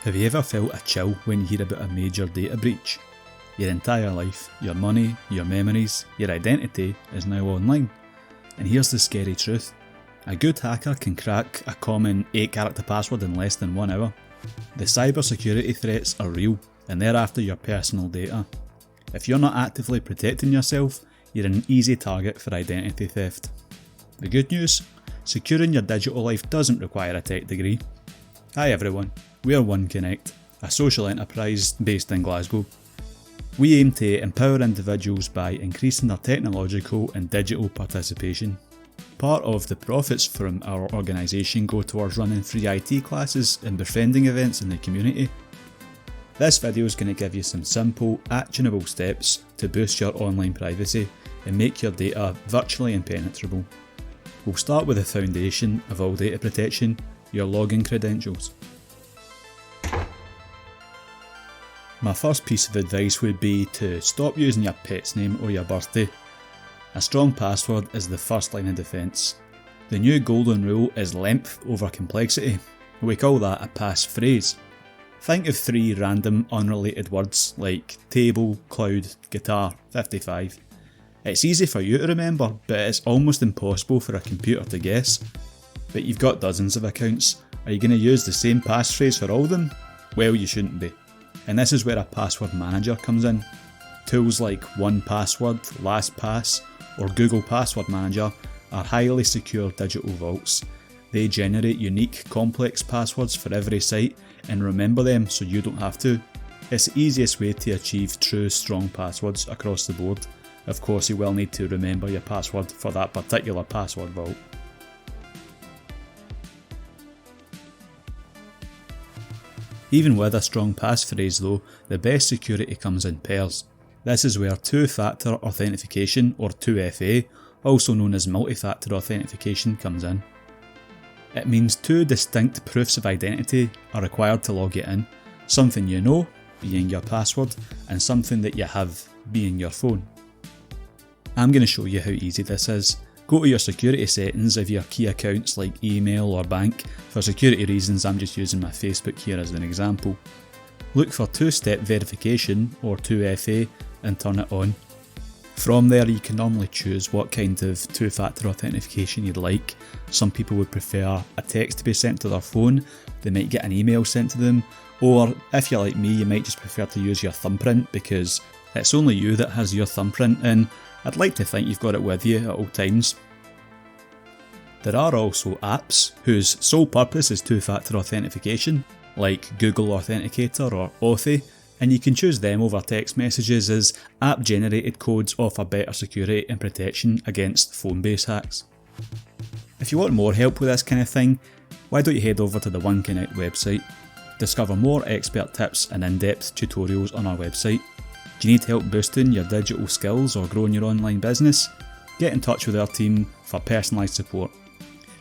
Have you ever felt a chill when you hear about a major data breach? Your entire life, your money, your memories, your identity is now online. And here's the scary truth. A good hacker can crack a common 8-character password in less than 1 hour. The cybersecurity threats are real, and they're after your personal data. If you're not actively protecting yourself, you're an easy target for identity theft. The good news? Securing your digital life doesn't require a tech degree. Hi everyone, we're One Connect, a social enterprise based in Glasgow. We aim to empower individuals by increasing their technological and digital participation. Part of the profits from our organisation go towards running free IT classes and befriending events in the community. This video is going to give you some simple, actionable steps to boost your online privacy and make your data virtually impenetrable. We'll start with the foundation of all data protection, your login credentials. My first piece of advice would be to stop using your pet's name or your birthday. A strong password is the first line of defence. The new golden rule is length over complexity. We call that a passphrase. Think of 3 random unrelated words like table, cloud, guitar, 55. It's easy for you to remember, but it's almost impossible for a computer to guess. But you've got dozens of accounts. Are you going to use the same passphrase for all of them? Well, you shouldn't be. And this is where a password manager comes in. Tools like 1Password, LastPass, or Google Password Manager are highly secure digital vaults. They generate unique, complex passwords for every site and remember them so you don't have to. It's the easiest way to achieve true, strong passwords across the board. Of course, you will need to remember your password for that particular password vault. Even with a strong passphrase though, the best security comes in pairs. This is where two-factor authentication, or 2FA, also known as multi-factor authentication, comes in. It means 2 distinct proofs of identity are required to log you in, something you know, being your password, and something that you have, being your phone. I'm going to show you how easy this is. Go to your security settings of your key accounts like email or bank. For security reasons, I'm just using my Facebook here as an example. Look for 2-step verification, or 2FA, and turn it on. From there you can normally choose what kind of 2-factor authentication you'd like. Some people would prefer a text to be sent to their phone, they might get an email sent to them, or if you're like me you might just prefer to use your thumbprint because it's only you that has your thumbprint and I'd like to think you've got it with you at all times. There are also apps whose sole purpose is 2-factor authentication, like Google Authenticator or Authy, and you can choose them over text messages as app-generated codes offer better security and protection against phone-based hacks. If you want more help with this kind of thing, why don't you head over to the One Connect website. Discover more expert tips and in-depth tutorials on our website. Do you need help boosting your digital skills or growing your online business? Get in touch with our team for personalised support.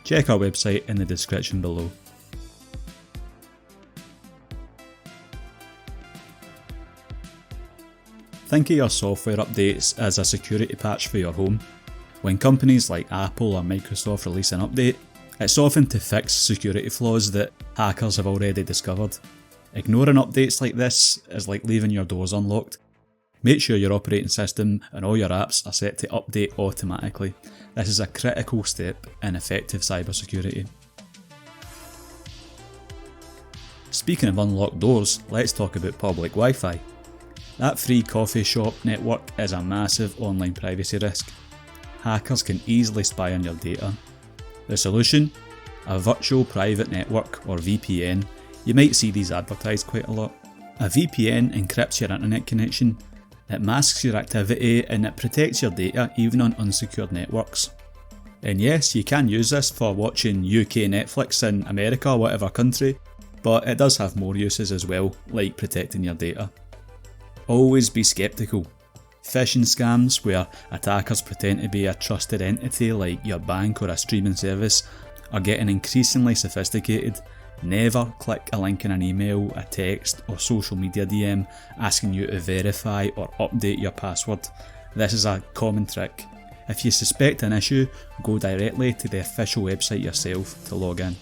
Check our website in the description below. Think of your software updates as a security patch for your home. When companies like Apple or Microsoft release an update, it's often to fix security flaws that hackers have already discovered. Ignoring updates like this is like leaving your doors unlocked. Make sure your operating system and all your apps are set to update automatically. This is a critical step in effective cybersecurity. Speaking of unlocked doors, let's talk about public Wi-Fi. That free coffee shop network is a massive online privacy risk. Hackers can easily spy on your data. The solution? A virtual private network, or VPN. You might see these advertised quite a lot. A VPN encrypts your internet connection. It masks your activity and it protects your data even on unsecured networks. And yes, you can use this for watching UK Netflix in America or whatever country, but it does have more uses as well, like protecting your data. Always be skeptical. Phishing scams, where attackers pretend to be a trusted entity like your bank or a streaming service, are getting increasingly sophisticated. Never click a link in an email, a text or social media DM asking you to verify or update your password. This is a common trick. If you suspect an issue, go directly to the official website yourself to log in.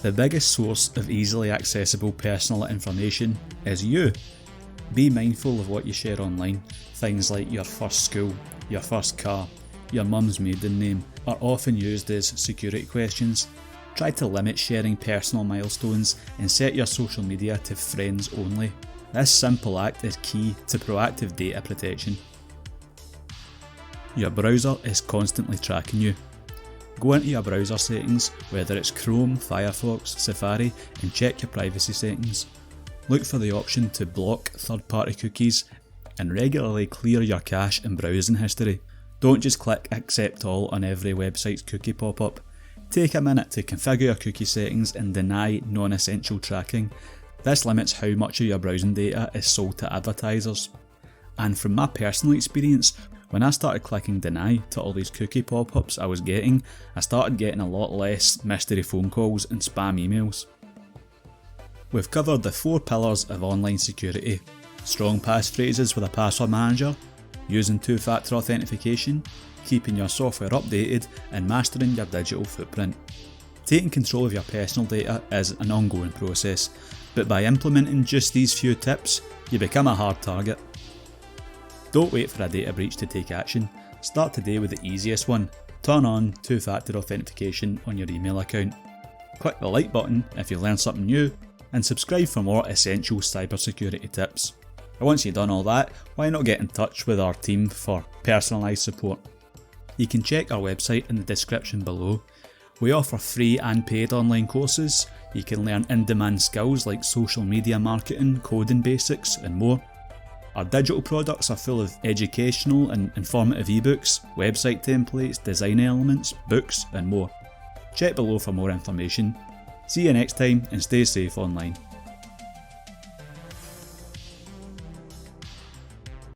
The biggest source of easily accessible personal information is you. Be mindful of what you share online. Things like your first school, your first car, your mum's maiden name are often used as security questions. Try to limit sharing personal milestones and set your social media to friends only. This simple act is key to proactive data protection. Your browser is constantly tracking you. Go into your browser settings, whether it's Chrome, Firefox, Safari, and check your privacy settings. Look for the option to block third-party cookies and regularly clear your cache and browsing history. Don't just click accept all on every website's cookie pop-up. Take a minute to configure your cookie settings and deny non-essential tracking. This limits how much of your browsing data is sold to advertisers. And from my personal experience, when I started clicking deny to all these cookie pop-ups I was getting, I started getting a lot less mystery phone calls and spam emails. We've covered the 4 pillars of online security: strong passphrases with a password manager, using 2-factor authentication, keeping your software updated, and mastering your digital footprint. Taking control of your personal data is an ongoing process, but by implementing just these few tips, you become a hard target. Don't wait for a data breach to take action. Start today with the easiest one. Turn on 2-factor authentication on your email account. Click the like button if you learned something new, and subscribe for more essential cybersecurity tips. And once you've done all that, why not get in touch with our team for personalised support? You can check our website in the description below. We offer free and paid online courses. You can learn in-demand skills like social media marketing, coding basics, and more. Our digital products are full of educational and informative ebooks, website templates, design elements, books, and more. Check below for more information. See you next time and stay safe online.